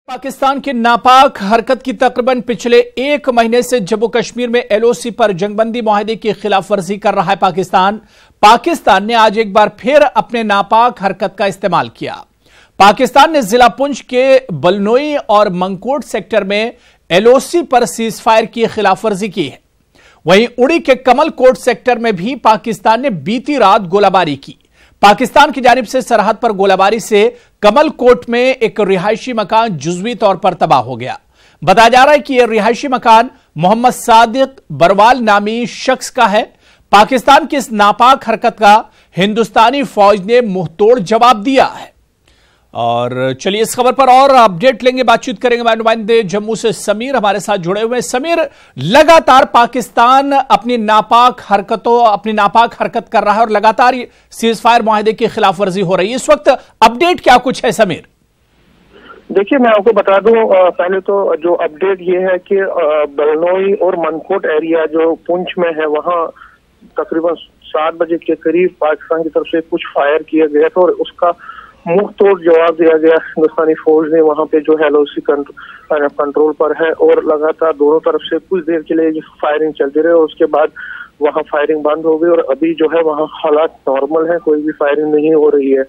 पाकिस्तान की नापाक हरकत की तकरीबन पिछले एक महीने से जम्मू कश्मीर में एलओसी पर जंगबंदी मुआहदे की खिलाफ वर्जी कर रहा है पाकिस्तान ने आज एक बार फिर अपने नापाक हरकत का इस्तेमाल किया। पाकिस्तान ने जिला पुंछ के बलनोई और मंगकोट सेक्टर में एलओसी पर सीजफायर की खिलाफ वर्जी की है। वहीं उड़ी के कमलकोट सेक्टर में भी पाकिस्तान ने बीती रात गोलाबारी की। पाकिस्तान की जानिब से सरहद पर गोलाबारी से कमलकोट में एक रिहायशी मकान जुज़वी तौर पर तबाह हो गया। बताया जा रहा है कि यह रिहायशी मकान मोहम्मद सादिक बरवाल नामी शख्स का है। पाकिस्तान की इस नापाक हरकत का हिंदुस्तानी फौज ने मुंहतोड़ जवाब दिया है। और चलिए इस खबर पर और अपडेट लेंगे, बातचीत करेंगे हमारे नुमाइंदे जम्मू से समीर हमारे साथ जुड़े हुए हैं। समीर, लगातार पाकिस्तान अपनी नापाक हरकत कर रहा है और लगातार सीज फायर मुआहदे की खिलाफ वर्जी हो रही है। इस वक्त अपडेट क्या कुछ है समीर? देखिए, मैं आपको बता दूं, पहले तो जो अपडेट ये है कि बलनोई और मनकोट एरिया जो पुंछ में है, वहां तकरीबन 7 बजे के करीब पाकिस्तान की तरफ से कुछ फायर किया गया था और उसका मुंह तोड़ जवाब दिया गया। हिंदुस्तानी फौज ने वहां पे जो है एलओसी कंट्रोल पर है और लगातार दोनों तरफ से कुछ देर के लिए फायरिंग चलती रही और उसके बाद वहां फायरिंग बंद हो गई और अभी जो है वहां हालात नॉर्मल है, कोई भी फायरिंग नहीं हो रही है।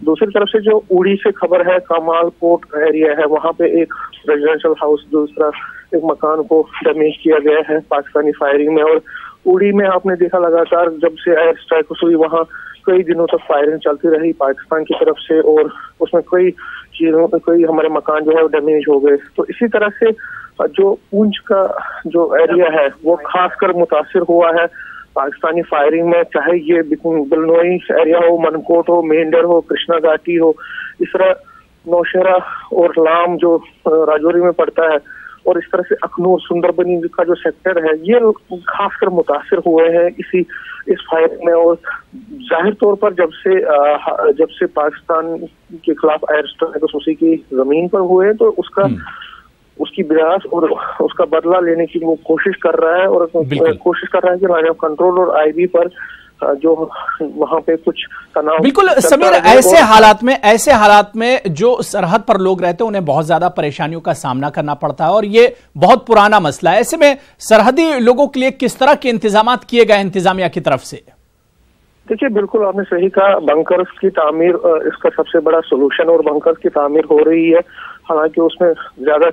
दूसरी तरफ से जो उड़ी से खबर है, कमालकोट एरिया है, वहां पे एक रेजिडेंशियल हाउस, दूसरा एक मकान को डैमेज किया गया है पाकिस्तानी फायरिंग में। और उड़ी में आपने देखा लगातार जब से एयर स्ट्राइक हुई वहां कई दिनों तक फायरिंग चलती रही पाकिस्तान की तरफ से और उसमें कई हमारे मकान जो है डैमेज हो गए। तो इसी तरह से जो पुंछ का जो एरिया है वो खासकर मुतासिर हुआ है पाकिस्तानी फायरिंग में, चाहे ये बलनोई एरिया हो, मनकोट हो, मेंढर हो, कृष्णा घाटी हो, इस तरह नौशहरा और लाम जो राजौरी में पड़ता है और इस तरह से अखनूर सुंदरबनी का जो सेक्टर है, ये खासकर मुतासिर हुए हैं इस फायर में। और जाहिर तौर पर जब से पाकिस्तान के खिलाफ एयर स्ट्राइक उसी की जमीन पर हुए तो उसकी विरासत और उसका बदला लेने की वो कोशिश कर रहा है और कोशिश कर रहा है कि लाइन ऑफ कंट्रोल और आईबी पर जो वहां पे कुछ तनाव। बिल्कुल समीर, ऐसे हालात में जो सरहद पर लोग रहते हैं उन्हें बहुत ज्यादा परेशानियों का सामना करना पड़ता है और ये बहुत पुराना मसला है। ऐसे में सरहदी लोगों के लिए किस तरह के इंतजाम किए गए इंतजामिया की तरफ से? देखिए, बिल्कुल आपने सही कहा, बंकर्स की तामीर इसका सबसे बड़ा सोल्यूशन और बंकर्स की तामीर हो रही है। हालांकि उसमें ज्यादा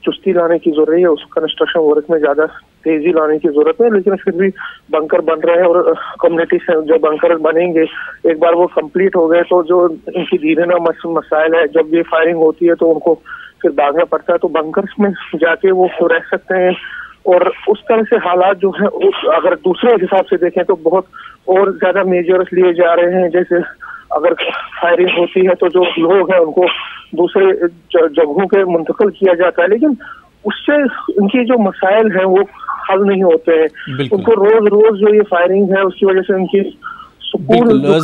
चुस्ती लाने की जरूरत है, उस कंस्ट्रक्शन वर्क में ज्यादा तेजी लाने की जरूरत है, लेकिन फिर भी बंकर बन रहे हैं और कम्युनिटी से जो बंकर बनेंगे एक बार वो कंप्लीट हो गए तो जो इनकी धीरे ना मसाइल है, जब ये फायरिंग होती है तो उनको फिर भागना पड़ता है, तो बंकर्स में जाके वो रह सकते हैं। और उस तरह से हालात जो है अगर दूसरे हिसाब से देखें तो बहुत और ज्यादा मेजर्स लिए जा रहे हैं। जैसे अगर फायरिंग होती है तो जो लोग हैं उनको दूसरे जगहों पे मुंतकिल किया जाता है, लेकिन उससे उनके जो मसाइल हैं वो हल नहीं होते हैं। उनको रोज जो ये फायरिंग है उसकी वजह से उनकी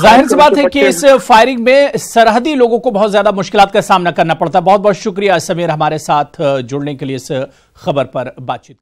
जाहिर सी बात है कि इस फायरिंग में सरहदी लोगों को बहुत ज्यादा मुश्किलात का सामना करना पड़ता है। बहुत बहुत शुक्रिया समीर हमारे साथ जुड़ने के लिए इस खबर पर बातचीत।